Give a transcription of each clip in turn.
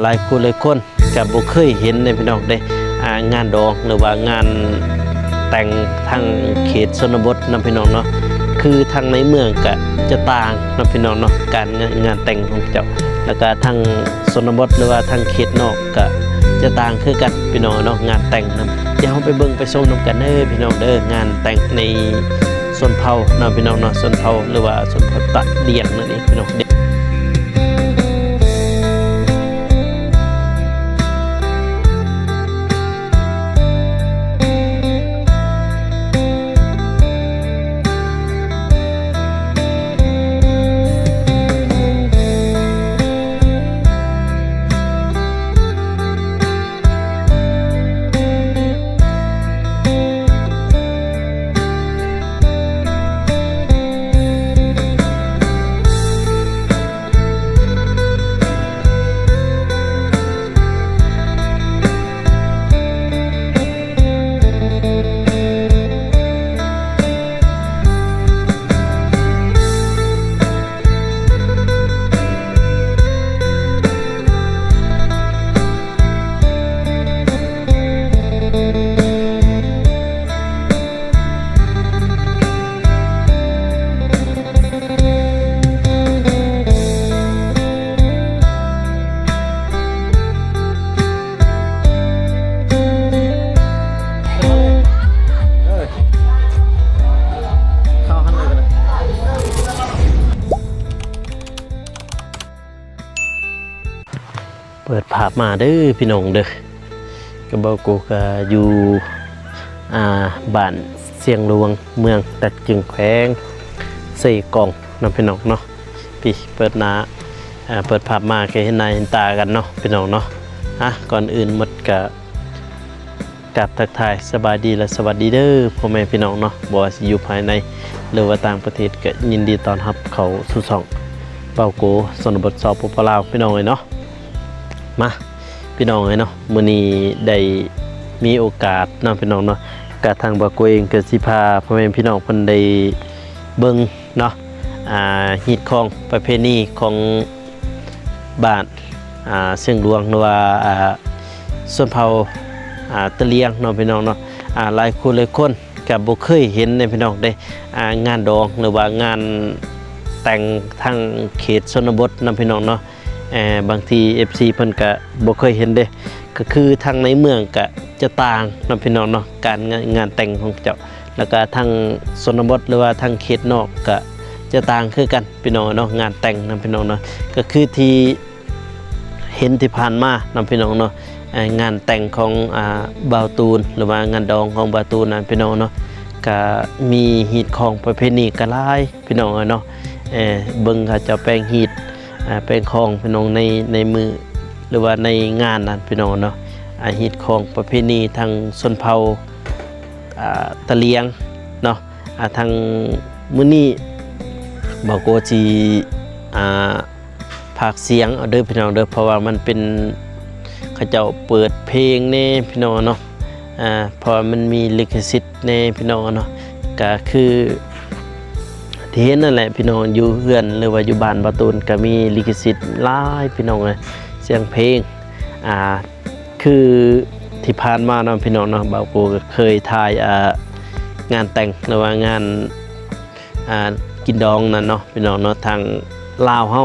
หลายคนกับบ่เคยเห็นในพี่น้องได้งานดองหรือว่างานแต่งทางเขตชนบทนะพี่น้องเนาะคือทางในเมืองก็จะต่างนะพี่น้องเนาะการงานแต่งของเจ้าแล้วก็ทางชนบทหรือว่าทางเขตนอกก็จะต่างคือกันพี่น้องเนาะงานแต่งนะเดี๋ยวเราไปเบิ่งไปชมนำกันเด้อพี่น้องเด้องานแต่งในชนเผ่าเนาะพี่น้องเนาะชนเผ่าหรือว่าชนเผ่าตะเลียงนั่นเองพี่น้องเปิดภาพมาเด้อพี่น้องเด้อก็บอกกูก็อยู่บ้านเสียงหลวงเมืองตัดจึงแขวงเสกองน้ำพี่น้องเนาะพี่เปิดเปิดภาพมาก็เห็นหน้าเห็นตากันเนาะพี่น้องเนาะก่อนอื่นหมดกับทักทายสบายดีและสวัสดีเด้อพ่อแม่พี่น้องเนาะบ่ว่าสิอยู่ภายในหรือว่าต่างประเทศก็ยินดีต้อนรับเขาสู่ช่องเป่าโกชนบทสปป.ลาวพี่น้องเอ้ยเนาะมาพี่น้องเนาะมื้อนี้ได้มีโอกาสนำพี่น้องเนาะกะทางบ่โกเองก็สิพาพ่อแม่พี่น้องเพิ่นได้เบิ่งเนาะฮีตของประเพณีของบ้านเสียงหลวงหรือว่าชนเผ่าตะเลียงเนาะพี่น้องเนาะหลายคนก็บ่เคยเห็นในพี่น้องได้งานดองหรือว่างานแต่งทางเขตชนบทนำพี่น้องเนาะบางที FC เพิ่นก็บ่เคยเห็นเด้ก็คือทางในเมืองก็จะต่างนำพี่น้องเนาะการงานแต่งของเจ้าแล้วก็ทางชนบทหรือว่าทางเขตนอกก็จะต่างคือกันพี่น้องเนาะงานแต่งนำพี่น้องเนาะก็คือที่เห็นที่ผ่านมานำพี่น้องเนาะงานแต่งของบ่าวตูนหรือว่างานดองของบ่าวตูนนั่นพี่น้องเนาะก็มีฮีตของประเพณีก็หลายพี่น้องเนาะเบิ่งเขาจะแปลงฮีตเป็นของพี่น้องในมือหรือว่าในงานนั้นพี่น้องเนาะฮีตของประเพณีทางชนเผ่าตะเลียงเนาะทางมื้อนี้บ่โกสิภาคเสียงเอาเด้อพี่น้องเด้อเพราะว่ามันเป็นเขาเจ้าเปิดเพลงแน่พี่น้องเนาะเพราะมันมีลิขสิทธิ์แน่พี่น้องเนาะก็คือที่เห็นนั่นแหละพี่น้องอยู่เฮือนหรือว่าอยู่บ้านบ่ตูนก็มีลิขสิทธิ์หลายพี่น้องเลยเสียงเพลงคือที่ผ่านมาเนาะพี่น้องเนาะบ่าวโกก็เคยถ่ายงานแต่งหรือว่างานกินดองนั่นเนาะพี่น้องเนาะทางลาวเฮา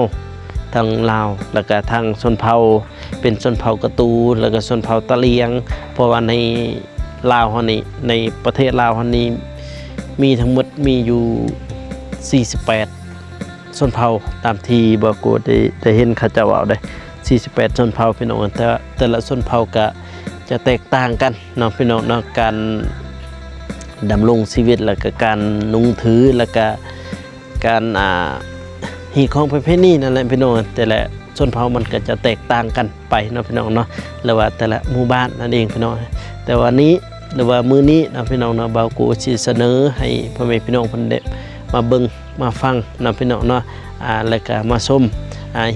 ทางลาวแล้วก็ทางชนเผ่าเป็นชนเผ่ากระตูแล้วก็ชนเผ่าตะเลียงเพราะว่าในลาวเฮานี่ในประเทศลาวเฮานี้มีทั้งหมดมีอยู่48ชนเผ่าตามที่บ่โกได้เห็นเขาเจ้าเอาได้48ชนเผ่าพี่น้องแต่ละชนเผ่าก็จะแตกต่างกันเนาะพี่น้องเนาะการดำรงชีวิตแล้วก็การนุ่งถือแล้วก็การฮีตของประเพณีนั่นแหละพี่น้องแต่ละชนเผ่ามันก็จะแตกต่างกันไปเนาะพี่น้องเนาะหรือว่าแต่ละหมู่บ้านนั่นเองพี่น้องแต่วันนี้หรือว่ามื้อนี้นะพี่น้องเนาะบ่าวโกสิเสนอให้พ่อแม่พี่น้องเพิ่นได้มาเบิ่งมาฟังนะพี่น้องเนาะแล้วก็มาชม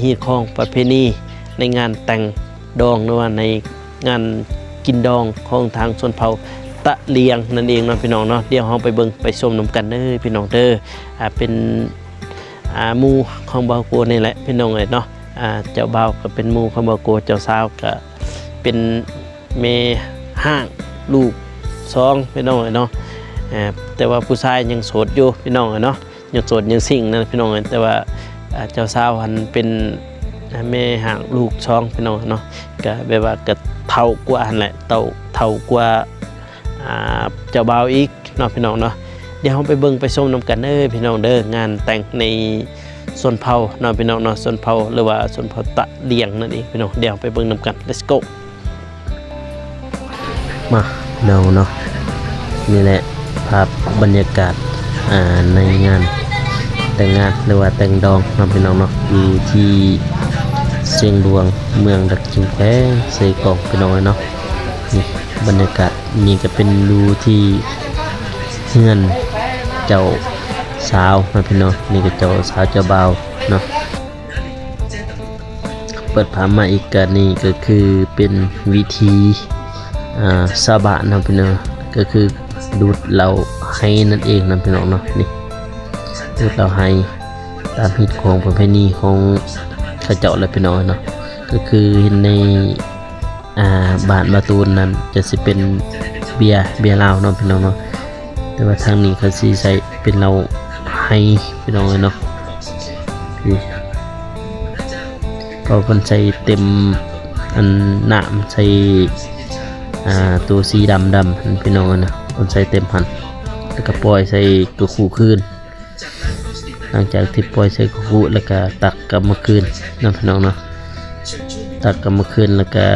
ฮีตของประเพณีในงานแต่งดองหรือว่าในงานกินดองของทางชนเผ่าตะเลียงนั่นเองเนาะพี่น้องเนาะเดี๋ยวเราไปเบิ่งไปชมนำกันเด้อพี่น้องเด้อเป็นหมู่ของบ่าวโกนี่แหละพี่น้องเนาะ เจ้าบ่าวก็เป็นหมู่ของบ่โกเจ้าสาวก็เป็นแม่ห้างลูก2พี่น้องเนาะแต่ว่าผู้ชายยังโสดอยู่พี่น้องเนาะยังโสดยังซิ่งนั่นพี่น้องแต่ว่าเจ้าสาวหันเป็นแม่ห่างลูก2พี่น้องเนาะก็แบบว่าก็เท่ากว่าหั่นแหละเท่ากว่าเจ้าบ่าวอีกเนาะพี่น้องเนาะเดี๋ยวเราไปเบิ่งไปชมนำกันพี่น้องเด้องานแต่งในส่วนเผ่าเนาะพี่น้องเนาะส่วนเผ่าหรือว่าส่วนเผ่าตะเลียงนั่นเองพี่น้องเดี๋ยวไปเบิ่งนำกัน let's go มาพี่น้องเนาะนี่แหละภาพบรรยากาศในงานแต่งงานหรือว่าแต่งดองเนาะพี่น้องเนาะอยู่ที่เชียงดวงเมืองดักจิงแพเซกองพี่น้องเนาะนี่บรรยากาศนี่ก็เป็นรูที่เฮือนเจ้าสาวนะพี่น้องนี่ก็เจ้าสาวเจ้าบ่าวเนาะเปิดผามาอีกกันนี่ก็คือเป็นวิธีสาบานนะพี่น้องก็คือดูดเหล้าให้นั่นเองนะพี่น้องเนาะนี่ดูดเหล้าให้ตามฮิตของประเพณีของข้าเจ้าและพี่น้องเนาะก็คือในบ้านบาตูนนั้นจะสิเป็นเบียร์เหล้าเนาะพี่น้องเนาะแต่ว่าทางนี้เขาสิใส่เป็นเหล้าให้พี่น้องเนาะนี่ก็คนใส่เต็มอันน้ำใส่ตัวสีดำพี่น้องนะคนใส่เต็มหันแล้วก็ปล่อยใส่กระคู่คืนหลังจากที่ปล่อยใส่กระคู่แล้วก็ตักกลับมาคืนนะพี่น้องเนาะตักกลับมาคืนแล้วก็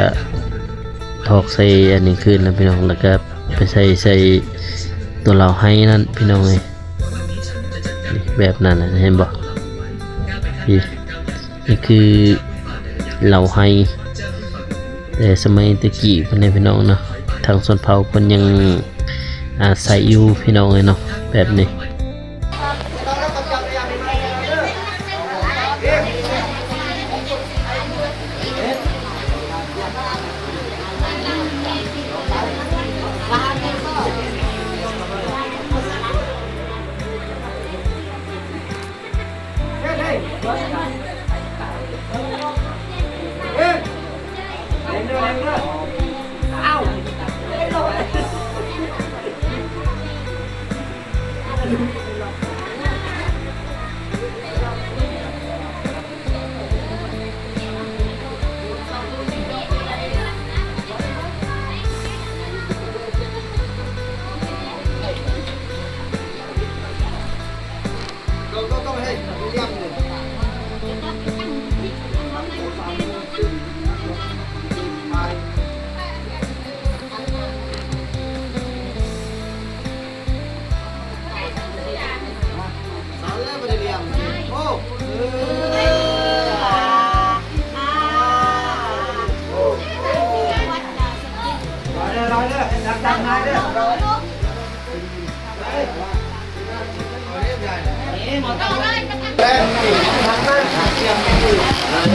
ถอกใส่อันนี้คืนนะพี่น้องแล้วก็ไปใส่ตัวเราให้นั่นพี่น้องเลยแบบนั้นนะเห็นบ่นี่คือเราให้แต่สมัยตะกี้เพิ่นพี่น้องเนาะทางส่วนเผาเพิ่นยังใส่อยู่พี่น้องเลยเนาะแบบนี้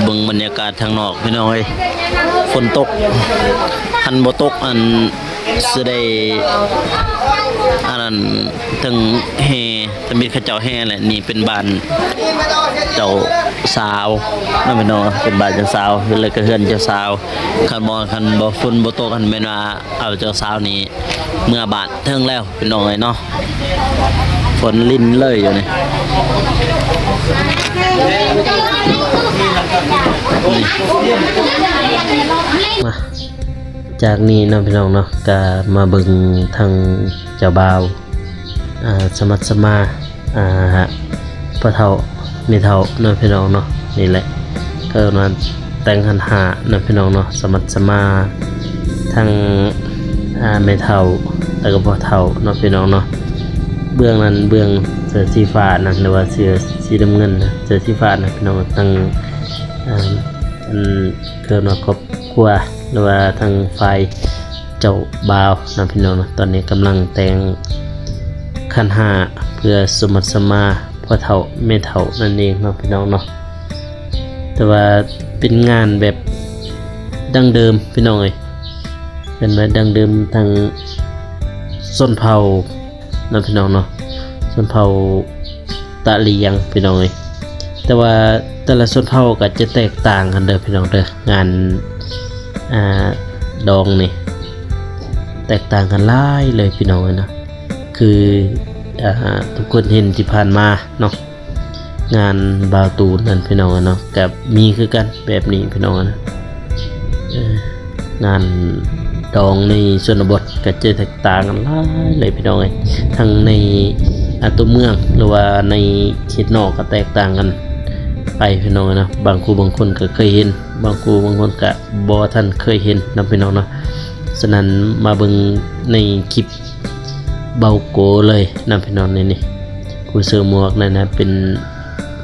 เบิ่งบรรยากาศทางนอกพี่น้อยฝนตกหันบ่ตกอันสิได้อันนั้นถึงแห่ตะมิดเขาเจ้าแห่แหละนี่เป็นบ้านเจ้าสาวนั่นพี่น้องเป็นบ้านเจ้าสาวเลยก็เฮือนเจ้าสาวคันบ่ฝนบ่ตกคันแม่นว่าเอาเจ้าสาวนี่เมื่อบาดเทิงแล้วพี่น้องเอ้ยเนาะฝนลิ้นเลยอยู่นี่มาจากนี้นะพี่น้องเนาะก็มาเบิ่งทางเจ้าบ่าวสมัครสมาพ่อเฒ่าแม่เฒ่าเนาะพี่น้องเนาะนี่แหละก็มาแต่งหันหาเนาะพี่น้องเนาะสมัครสมาทางแม่เฒ่าแล้วก็พ่อเฒ่าเนาะพี่น้องเนาะเบื้องนั้นเบื้องเสื้อสีฟ้านะหรือว่าเสื้อสีน้ำเงินนะเสื้อสีฟ้านะพี่น้องทางเกิดมาครอบครัวหรือว่าทางฝ่ายเจ้าบ่าวนะพี่น้องนะตอนนี้กำลังแต่งขันห้าเพื่อสมัครสมาพ่อเฒ่าแม่เฒ่านั่นเองเนาะพี่น้องเนาะแต่ว่าเป็นงานแบบดั้งเดิมพี่น้องเลยเป็นแบบดั้งเดิมทางส้นเผานะพี่น้องเนาะส้นเผาตะเลียงพี่น้องเลยแต่ว่าตะ แต่ละชนเผ่าก็จะแตกต่างกันเด้อพี่น้องเด้องานดองนี่แตกต่างกันหลายเลยพี่น้องนะคือทุกคนเห็นที่ผ่านมาเนาะงานบาวตูนนั่นพี่น้องเนาะกับมีคือกันแบบนี้พี่น้องนะงานดองในชนบทก็จะแตกต่างกันหลายเลยพี่น้องทั้งในตัวเมืองหรือว่าในเขตนอกก็แตกต่างกันไปพี่น้องนะบางคนก็เคยเห็นบางคนก็บ่ท่านเคยเห็นนะพี่น้องเนาะฉะนั้นมาเบิ่งในคลิปเบาโกเลยนะพี่น้องนี่กูเสื้อหมวกนั่นนะเป็น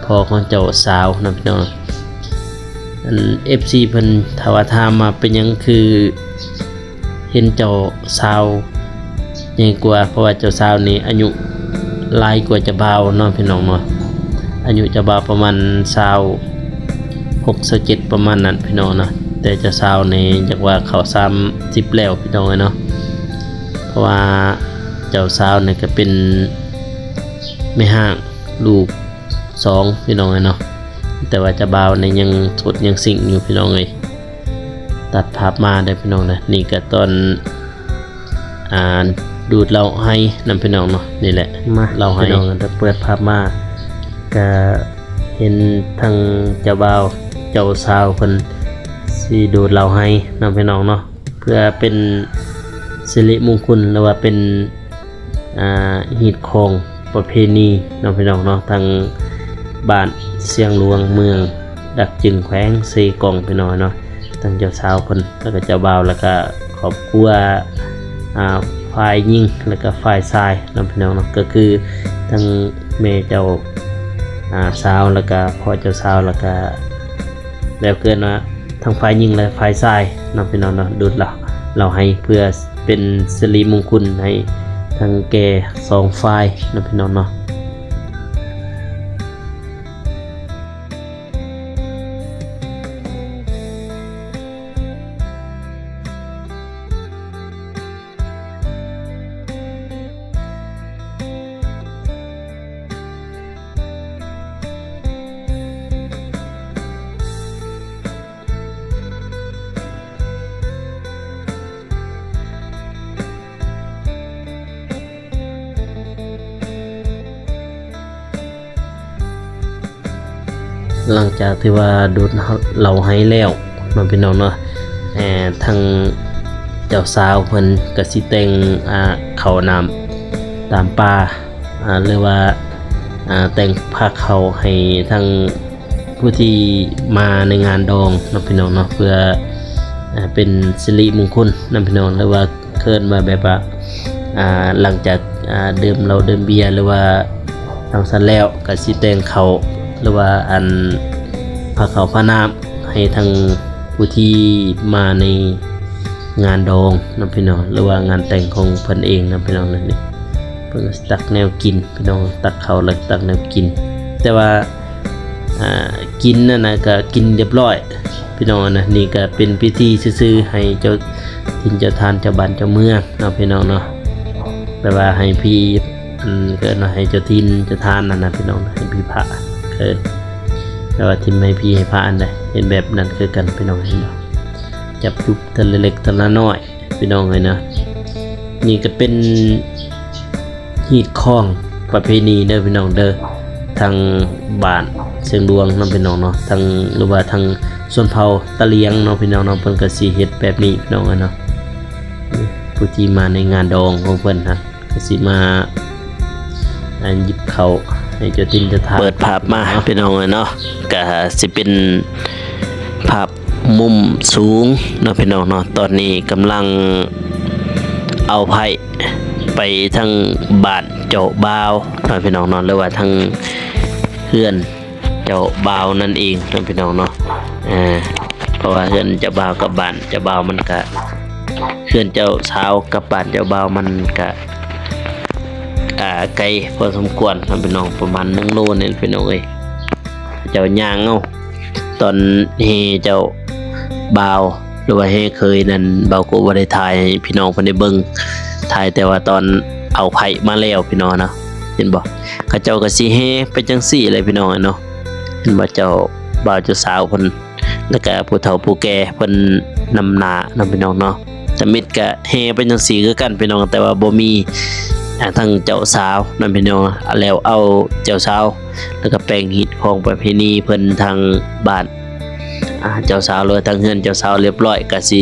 พ่อของเจ้าสาวนะพี่น้องอัน FC เพิ่นถามว่าถามมาเป็นหยังคือเห็นเจ้าสาวใหญ่กว่าเพราะว่าเจ้าสาวนี่อายุหลายกว่าเจ้าบ่าวเนาะพี่น้องเนาะอายุเจ้าบ่าวประมาณ26-27ประมาณนั้นพี่น้องนะแต่เจ้าสาวนี่จักว่าเขา30แล้วพี่น้องเนาะเพราะว่าเจ้าสาวนี่ก็เป็นแม่ห้างลูก2พี่น้องเนาะแต่ว่าเจ้าบ่าวนี่ยังสดยังสิ่งอยู่พี่น้องตัดภาพมาได้พี่น้องนะนี่ก็ตอนดูดเราให้นำพี่น้องเนาะนี่แหละมาเราให้พี่น้องจะเปิดภาพมาก็เห็นทางเจ้าบ่าวเจ้าสาวเพิ่นสิดูดเราให้นำพี่น้องเนาะเพื่อเป็นสิริมงคลหรือว่าเป็นหีดของประเพณีนำพี่น้องเนาะทางบ้านเสียงหลวงเมืองดักจึงแขวงเซกองพี่น้องเนาะทั้งเจ้าสาวเพิ่นแล้วก็เจ้าบ่าวแล้วก็ครอบครัวฝ่ายหญิงแล้วก็ฝ่ายชายนำพี่น้องเนาะก็คือทั้งแม่เจ้าสาวแล้วก็พ่อเจ้าสาวแล้วก็แล้วเกินว่าทั้งฝ่ายหญิงและฝ่ายชายนำพี่น้องเนาะดูดเราให้เพื่อเป็นสิริมงคลให้ทั้งแก่2ฝ่ายนำพี่น้องเนาะหลังจากที่ว่าดูดเราให้แล้วมันเป็นน้องเนาะทางเจ้าสาวเพิ่นก็สิแต่งข้าวน้ำตามป่าหรือว่าแต่งผ้าเขาให้ทางผู้ที่มาในงานดองน้องพี่น้องเนาะเพื่อเป็นสิริมงคลน้องพี่น้องหรือว่าเคินมาแบบว่าหลังจากดื่มเราดื่มเบียร์หรือว่าทำสันแล้วก็สิแต่งเขาหรือว่าผ้าขาวผ้าน้ำให้ทางผู้ที่มาในงานดองน้องพี่น้องหรือว่างานแต่งของเพิ่นเองน้องพี่น้องนั่นนี่เพิ่นตักแนวกินพี่น้องตักเขาแล้วตักแนวกินแต่ว่ากินนั่นนะก็กินเรียบร้อยพี่น้องนะนี่ก็เป็นพิธีซื่อๆให้เจ้าทินเจ้าทานเจ้าบ้านเจ้าเมืองน้องพี่น้องเนาะแปลว่าให้พี่เกิดให้เจ้าทินเจ้าทานนั่นนะพี่น้องให้พี่พระเกิดแต่ว่าทิมให้พี่ให้พระอันใดเห็นแบบนั้นคือกันพี่น้องเห็นบ่จับยุบทะเลเล็กทะเลน้อยพี่น้องเลยนะนี่ก็เป็นหีดข้องประเพณีเด้อพี่น้องเด้อทางบ้านเสียงดวงน้องพี่น้องเนาะทางหรือว่าทางส่วนเผ่าตะเลียงน้องพี่น้องเนาะเพิ่นก็สิเฮ็ดแบบนี้พี่น้องเนาะผู้ที่มาในงานดองของเพิ่นฮะก็สิมาหยิบเขาให้เจ้าตินจะทานเปิดภาพมาพี่น้องเนาะก็สิเป็นภาพมุมสูงเนาะพี่น้องเนาะตอนนี้กำลังเอาไผ่ไปทางบ้านเจ้าบ่าวเนาะพี่น้องเนาะหรือว่าทางเฮือนเจ้าบ่าวนั่นเองเนาะพี่น้องเนาะเพราะว่าเฮือนเจ้าบ่าวกับบ้านเจ้าบ่าวมันก็เฮือนเจ้าสาวกับบ้านเจ้าบ่าวมันก็ไกลพอสมควรเนาะพี่น้องประมาณ1 โลนี่พี่น้องเอ้ยเจ้าย่างเอาตอนเฮเจ้าบ่าวหรือว่าเฮเคยนั่นบ่าวก็บ่ได้ถ่ายให้พี่น้องเพิ่นได้เบิ่งถ่ายแต่ว่าตอนเอาไผ่มาแล้วพี่น้องเนาะเห็นบ่เขาเจ้าก็สิเฮไปจังซี่เลยพี่น้องเนาะเห็นบ่เจ้า บ่าวเจ้าสาวเพิ่นแล้วก็ผู้เฒ่าผู้แก่เพิ่นนำหน้านำพี่น้องเนาะแต่มิตรก็แห่เป็นจังซี่คือกันพี่น้องแต่ว่าบ่มีทั้งเจ้าสาวนำพี่น้องแล้วเอาเจ้าสาวแล้วก็แปลงฮิตของประเพณีเพิ่นทางบ้านเจ้าสาวเลยทางเฮือนเจ้าสาวเรียบร้อยก็สิ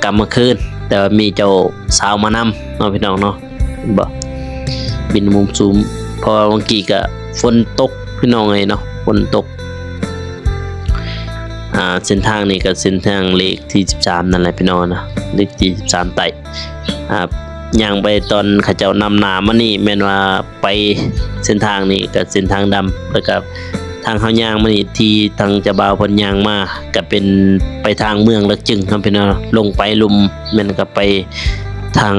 กลับมาคืนแต่ว่ามีเจ้าสาวมานำเนาะพี่น้องเนาะบ่บินมุมสูงเพราะบางกี้ก็ฝนตกพี่น้องเนาะฝนตกเส้นทางนี้ก็เส้นทางเลขที่13นั่นแหละพี่น้องนะเลขที่13ไต่ย่างไปตอนเขาเจ้านำหน้ามานี่แม่นว่าไปเส้นทางนี้ก็เส้นทางดำแล้วก็ทางเฮาย่างมานี่ที่ทางเจ้าบ่าวเพิ่นย่างมาก็เป็นไปทางเมืองละจึงครับพี่น้องลงไปลุมแม่นก็ไปทาง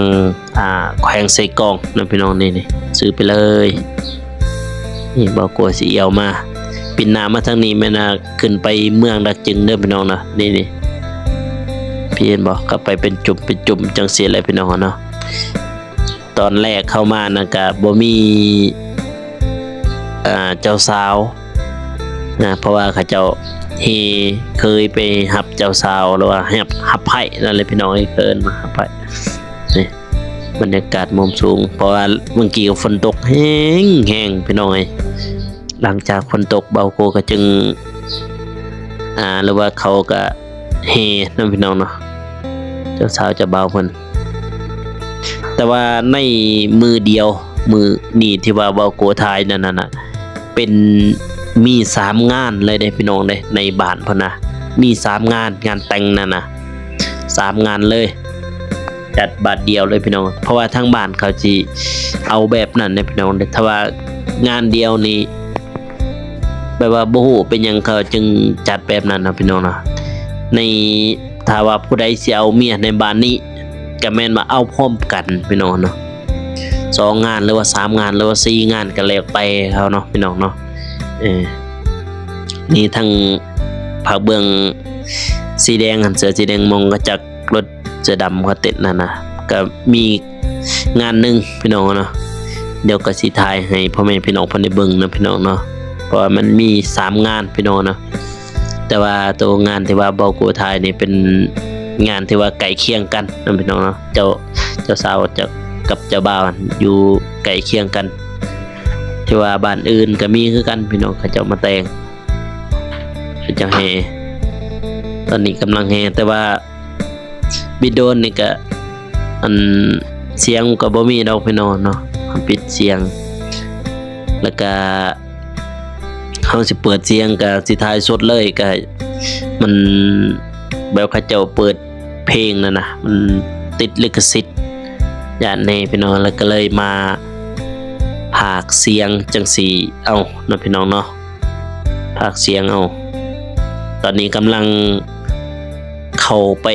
แขวงไสกองนะพี่น้องนี่ซื้อไปเลยนี่บ่กลัวสิเอี่ยวมาปินหน้ามาทางนี้แม่นขึ้นไปเมืองละจึงเด้อพี่น้องนะนี่พี่เห็นบ่ก็ไปเป็นจุ่มจังซี่แหละพี่น้องเนาะตอนแรกเข้ามานะก็บ่มีเจ้าสาวนะเพราะว่าเขาเจ้าเคยไปหับเจ้าสาวหรือว่าหับไผ่นั่นเลยพี่น้องให้เกินมาหับไผ่นี่บรรยากาศมุมสูงเพราะว่าเมื่อกี้ฝนตกแห้งพี่น้องหลังจากฝนตกเบาโกก็จึงหรือว่าเขาก็นั่นพี่น้องเนาะเจ้าสาวจะเบาเพิ่นแต่ว่าในมือเดียวมือนี่ที่ว่าเบาโกทายนั่นน่ะเป็นมี3งานเลยเด้พี่น้องเด้ในบ้านเพิ่นนะมี3งานแต่งนั่นน่ะ3งานเลยจัดบาทเดียวเลยพี่น้องเพราะว่าทางบ้านเขาสิเอาแบบนั้นเด้พี่น้องเด้ถ้าว่างานเดียวนี่แบบว่าบ่ฮู้เป็นหยังเขาจึงจัดแบบนั้นนะพี่น้องนะในถ้าว่าผู้ใดสิเอาเมียในบ้านนี้ก็แม่นมาเอาพร้อมกันพี่น้องเนาะ2งานหรือว่า3งานหรือว่า4งานก็แล้วไปเขาเนาะพี่น้องเนาะนี่ทั้งผักเบืองสีแดงหันเสือสีแดงมองก็จากรถเสือดำเขาติดนั่นนะก็มีงานหนึ่งพี่น้องเนาะเดี๋ยวก็สิถ่ายให้พ่อแม่พี่น้องเพิ่นได้เบิ่งนะพี่น้องเนาะเพราะว่ามันมี3งานพี่น้องเนาะแต่ว่าตัวงานที่ว่าเบากูถ่ายนี่เป็นงานที่ว่าใกล้เคียงกันนะพี่น้องเนาะเจ้าสาวกับเจ้าบ่าวอยู่ใกล้เคียงกันที่ว่าบ้านอื่นก็มีคือกันพี่น้องเขาเจ้ามาแต่งเขาเจ้าแห่ตอนนี้กำลังแห่แต่ว่าบิดโดนนี่ก็เสียงก็บ่มีดอกพี่น้องเนาะปิดเสียงแล้วก็เฮาสิเปิดเสียงก็สิถ่ายสดเลยก็มันแบบเขาเจ้าเปิดเพลงนั่นน่ะมันติดลิขสิทธิ์ย่านนี้พี่น้องแล้วก็เลยมาภาคเสียงจังสีเอาเนาะพี่น้องเนาะภาคเสียงเอาตอนนี้กำลังเข้าไป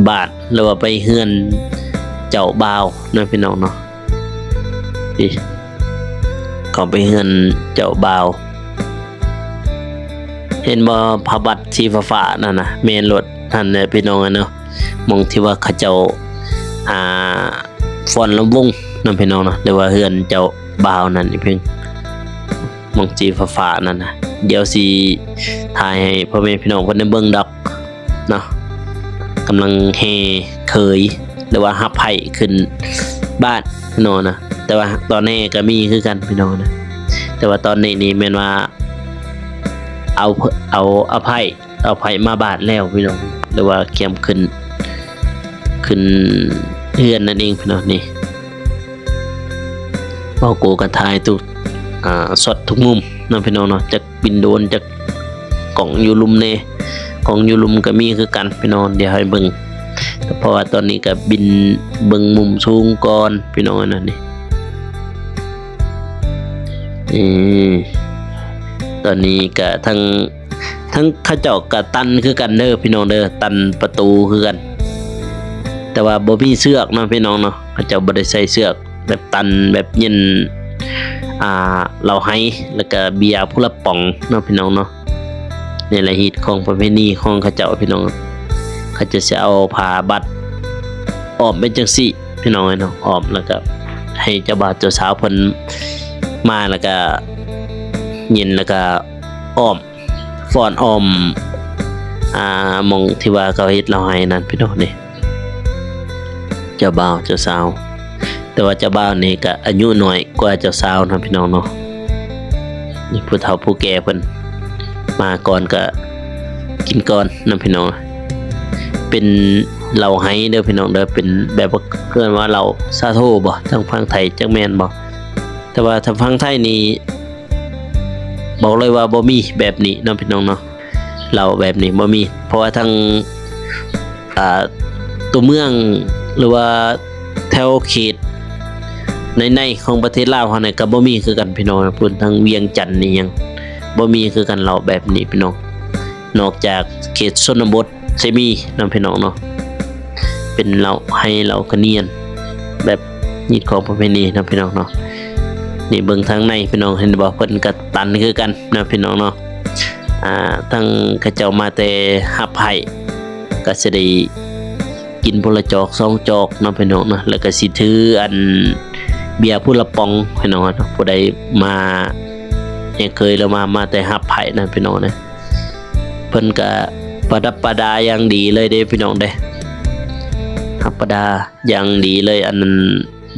บ้านหรือว่าไปเฮือนเจ้าบ่าวเนาะพี่น้องเนาะดิเข้าไปเฮือนเจ้าบ่าวเห็นบ่พระบัตรสีฟ้าๆนั่นน่ะเมนรถนั่นแหละพี่น้องเนาะมองที่ว่าเขาเจ้าฟ้อนลำวงนั่นพี่น้องเนาะหรือว่าเฮือนเจ้าบ่าวนั่นนี่เพิ่งมองสีฟ้าๆนั่นนะเดี๋ยวสิถ่ายให้พ่อแม่พี่น้องเพิ่นได้เบิ่งดอกเนาะกำลังเฮเคยหรือว่าฮับไผ่ขึ้นบ้านพี่น้องนะแต่ว่าตอนนี้ก็มีคือกันพี่น้องนะแต่ว่าตอนนี้นี่แม่นว่าเอาไผ่มาบ้านแล้วพี่น้องหรือว่าเกียมขึ้นเฮือนนั่นเองพี่น้องนี่เว้าโกก็ถ่ายทุกสดทุกมุมเนาะพี่น้องเนาะจากบินโดนจากกล่องยูลุมเน่กล่องยูลุมก็มีคือกันพี่น้องเดี๋ยวให้เบิ่งเพราะว่าตอนนี้ก็บินเบิ่งมุมสูงก่อนพี่น้องนั่นนี่ตอนนี้ก็ทั้งเข้าเจ้าก็ตันคือกันเด้อพี่น้องเด้อตันประตูคือกันแต่ว่าบ่มีเสือกเนาะพี่น้องเนาะเขาเจ้าบ่ได้ใส่เสือกแบบตันแบบเย็นเราให้แล้วก็เบียร์ผู้ละป๋องเนาะพี่น้องเนาะนี่แหละฮิตของประเพณีของเขาเจ้าพี่น้องเขาจะเอาผ้าบัดอ้อมเป็นจังซี่พี่น้องเนาะอ้อมแล้วก็ให้เจ้าบ่าวเจ้าสาวเพิ่นมาแล้วก็เย็นแล้วก็อ้อม ฟอนออมมองที่ว่าเขาเฮ็ดเราให้นั่นพี่น้องนี่เจ้าบ่าวเจ้าสาวแต่ว่าเจ้าบ่าวนี่ก็อายุน้อยกว่าเจ้าสาวนะพี่น้องเนาะนี่ผู้เฒ่าผู้แก่เพิ่นมาก่อนก็กินก่อนนะพี่น้องเป็นเหล้าไห้เด้อพี่น้องเด้อเป็นแบบว่าเกินว่าเหล้าซาโทบ่ทางฝั่งไทยจักแม่นบ่แต่ว่าทางฝั่งไทยนี่บอกเลยว่าบ่มีแบบนี้เนาะพี่น้องเนาะเหล้าแบบนี้บ่มีเพราะว่าทางตัวเมืองหรือว่าแถวเขตในของประเทศลาวเฮานี่ก็บ่มีคือกันพี่น้องพุ่นทางเวียงจันทน์นี่ยังบ่มีคือกันเหล้าแบบนี้พี่น้องนอกจากเขตชนบทสิมีนำพี่น้องเนาะเป็นเหล้าให้เหล้ากระเนียนแบบยีดของประเพณีนำพี่น้องเนาะนี่เบิ่งทางในพี่น้องเห็นบ่เพิ่นก็ตันคือกันนะพี่น้องเนาะทั้งกระเจ้ามาแต่ฮับไห้ก็สิได้กินพละจอก2จอกเนาะพี่น้องเนาะแล้วก็สิถืออันเบียร์ผู้ละปองพี่น้องเนาะผู้ใดมาเนี่ยเคยแล้วมาแต่ฮับไห้นะพี่น้องนะเพิ่นก็ประดับประดาอย่างดีเลยเด้พี่น้องเด้ฮับประดาอย่างดีเลยอันนั้น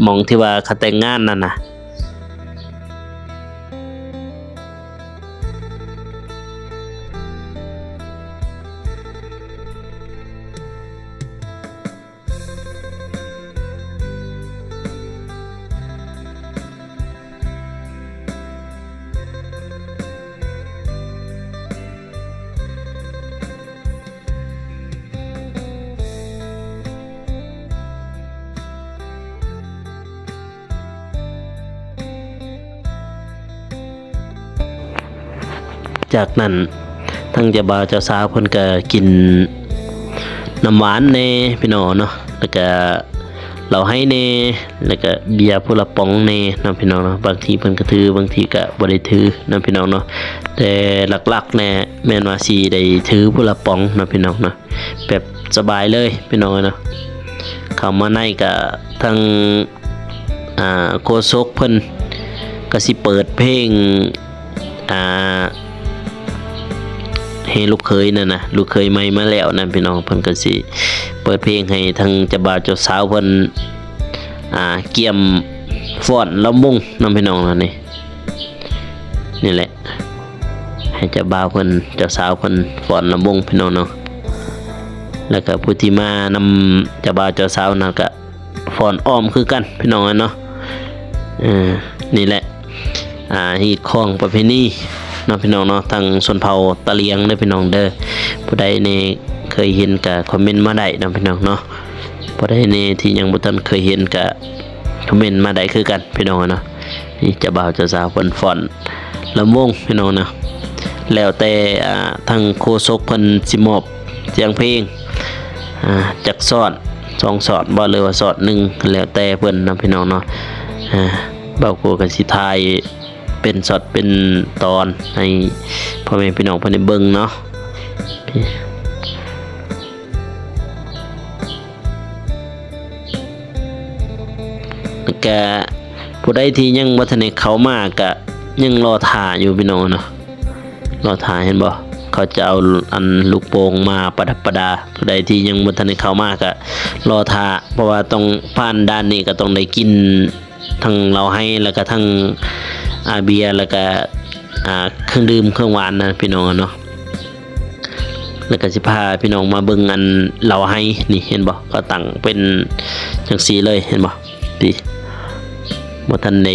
มองที่ว่าเขาแต่งงานนั่นน่ะจากนั้นทั้งเจ้าบ่าวเจ้าสาวเพิ่นก็กินน้ำหวานแน่พี่น้องเนาะแล้วก็เราให้แน่แล้วก็เบียร์ผู้ละป๋องแน่เนาะพี่น้องเนาะบางทีเพิ่นก็ถือบางทีก็บ่ได้ถือเนาะพี่น้องเนาะแต่หลักๆแน่แม่นว่าสิได้ถือผู้ละป๋องเนาะพี่น้องเนาะแบบสบายเลยพี่น้องเนาะเข้ามาในก็ทั้งโฆษกเพิ่นก็สิเปิดเพลงให้ลูกเคยนั่นนะลูกเคยใหม่มาแล้วนั่นพี่น้องเพิ่นก็สิเปิดเพลงให้ทั้งเจ้าบ่าวเจ้าสาวเพิ่นเกี่ยมฟ้อนลำวงนํพี่น้องนั่นนี่แหละให้เจ้าบ่าวเพิ่นเจ้าสาวเพิ่นฟ้อนลำวงพี่น้องเนาะแล้วก็ผู้ที่มานำเจ้าบ่าวเจ้าสาวนั่นก็ฟ้อนอ้อมคือกันพี่น้องเนาะนี่แหละฮีตของประเพณีเนาะพี่น้องเนาะทางชนเผ่าตะเลียงเด้อพี่น้องเด้อผู้ใดนี่เคยเห็นก็คอมเมนต์มาได้เนาะพี่น้องเนาะผู้ใดนี่ที่ยังบ่ทันเคยเห็นก็คอมเมนต์มาได้คือกันพี่น้องเนาะนี่เจ้าบ่าวเจ้าสาวเพิ่นฟ้อนลำวงพี่น้องเนาะแล้วแต่ทางโฆษกเพิ่นสิมอบเสียงเพลงจักสอน2สอนบ่หรือว่าสอน1แล้วแต่เพิ่นเนาะพี่น้องเนาะเบาโกก็สิทายเป็นสดเป็นตอนให้พ่อแม่พี่น้องเพิ่นได้เบิ่งเนาะแล้วก็ผู้ใดที่ยังบ่ทันได้เข้ามาก็ยังรอท่าอยู่พี่น้องเนาะรอท่าเห็นบ่เขาจะเอาอันลูกโป่งมาประดับประดาผู้ใดที่ยังบ่ทันได้เข้ามาก็รอท่าเพราะว่าต้องผ่านด้านนี้ก็ต้องได้กินทั้งเราให้แล้วก็ทั้งเบียร์แล้วก็เครื่องดื่มเครื่องหวานนะพี่น้องเนาะแล้วก็สิพาพี่น้องมาเบิ่งอันเราให้นี่เห็นบ่ก็ตั้งเป็นจังซี่เลยเห็นบ่พี่บ่ทันได้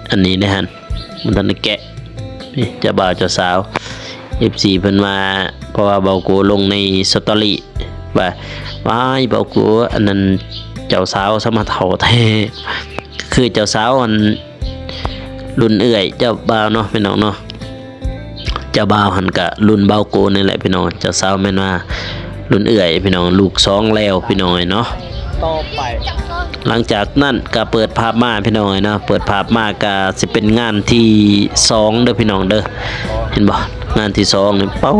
อันนี้ได้หั่นบ่ทันได้แกะนี่เจ้าบ่าวเจ้าสาว FC เพิ่นว่าเพราะว่าเบาโกลงในสตอรี่ว่าว้ายเบาโกอันนั้นเจ้าสาวสมาเฒ่าแท้คือเจ้าสาวอันรุ่นเอื้อยเจ้าบ่าวเนาะพี่น้องเนาะเจ้าบ่าวหันกะรุ่นเบาโกนี่แหละพี่น้องเจ้าสาวแม่นว่ารุ่นเอื้อยพี่น้องลูก2แล้วพี่น้องเนาะต่อไปหลังจากนั้นก็เปิดภาพมาพี่น้องเนาะเปิดภาพมาก็สิเป็นงานที่2เด้อพี่น้องเด้อเห็นบ่งานที่2นี่เป้า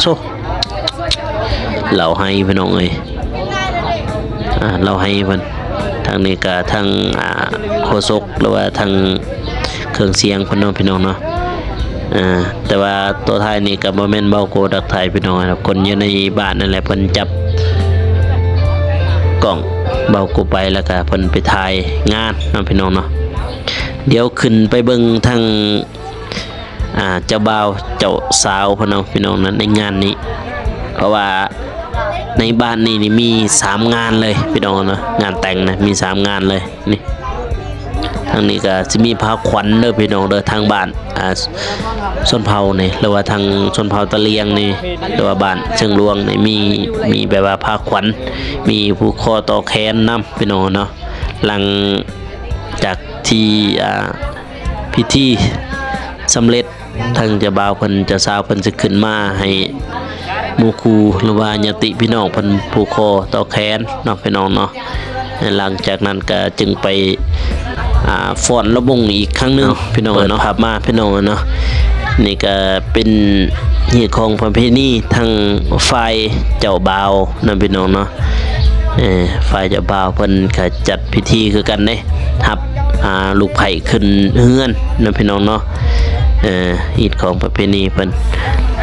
โซเราให้พี่น้องเอ้ยเราให้เพิ่นทางนี้ก็ทางโฆษกหรือว่าทางเครื่องเสียงเพิ่นเนาะพี่น้องเนาะ แต่ว่าตัวไทยนี่ก็บ่แม่นเบาโกดักไทยพี่น้องครับคนอยู่ในบ้านนั่นแหละเพิ่นจับกล้องเบาโกไปแล้วก็เพิ่นไปถ่ายงานเนาะพี่น้องเนาะเดี๋ยวขึ้นไปเบิ่งทางเจ้าบ่าวเจ้าสาวพี่น้องนั้นในงานนี้เพราะว่าในบ้านนี่มี3งานเลยพี่น้องเนาะงานแต่งนะมี3งานเลยนี่ทางนี้ก็สิมีพาขวัญเด้อพี่น้องเด้อทางบ้านชนเผ่านี่หรือว่าทางชนเผ่าตะเลียงนี่หรือว่าบ้านเชิงลวงนี่มีแบบว่าพาขวัญมีผู้คอต่อแขนนำพี่น้องเนาะหลังจากที่พิธีสำเร็จทางเจ้าบ่าวเพิ่นเจ้าสาวเพิ่นสิขึ้นมาให้หมู่ครูหรือว่าญาติพี่น้องเพิ่นผูกคอต่อแขนเนาะพี่น้องเนาะหลังจากนั้นก็จึงไปฟ้อนระบงอีกครั้งหนึงพี่น้องเนาะครับมาพี่น้องเนาะนี่ก็เป็นเหตุของประเพณีทางฝ่ายเจ้าบ่าวนั่นพี่น้องเนาะฝ่ายเจ้าบ่าวเพิ่นก็จัดพิธีคือกันเด้ครับลูกไผ่ขึ้นเฮือนนั่นพี่น้องเนาะเหตุของประเพณีเพิ่น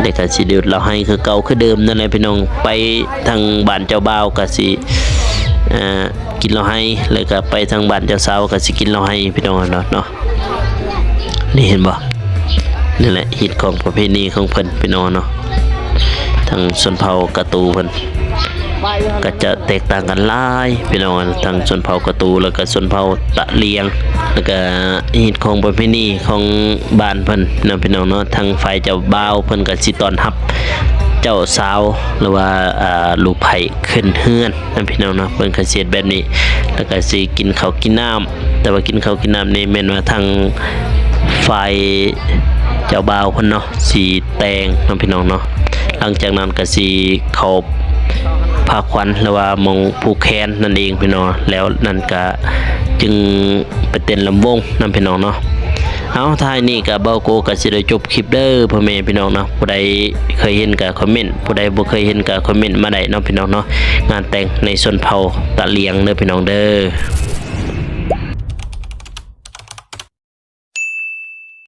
ได้ก็สิดูดเราให้คือเก่าคือเดิมนั่นแหละพี่น้องไปทางบ้านเจ้าบ่าวก็สิกินเราให้แล้วก็ไปทางบ้านเจ้าสาวก็สิกินเราให้พี่น้องเนาะนี่เห็นบ่นี่แหละเหตุของประเพณีของเพิ่นพี่น้องเนาะทางชนเผ่ากะตูเพิ่นก็จะแตกต่างกันหลายพี่น้องทางชนเผ่ากะตูแล้วก็ชนเผ่าตะเลียงแล้วก็เหตุของประเพณีของบ้านเพิ่นนะพี่น้องเนาะทางฝ่ายเจ้าบ่าวเพิ่นก็สิต้อนรับเจ้าสาวหรือว่าลูกไผ่ขึ้นเฮือนนั่นพี่น้องเนาะเพิ่นก็สิเฮ็ดแบบนี้แล้วก็สิกินข้าวกินน้ำแต่ว่ากินข้าวกินน้ำนี่แม่นว่าทางฝ่ายเจ้าบ่าวเพิ่นเนาะสิแต่งนั่นพี่น้องเนาะหลังจากนั้นก็สิเข้าพาขวัญหรือว่ามงผูกแขนนั่นเองพี่น้องแล้วนั่นก็จึงไปเต้นลำวงนั่นพี่น้องเนาะเอาท้ายนี้ก็เบาโกก็สิได้จบคลิปเด้อพ่อแม่พี่น้องเนาะผู้ใดเคยเห็นก็คอมเมนต์ผู้ใดบ่เคยเห็นก็คอมเมนต์มาได้เนาะพี่น้องเนาะงานแต่งในชนเผ่าตะเลียงเด้อพี่น้องเด้อ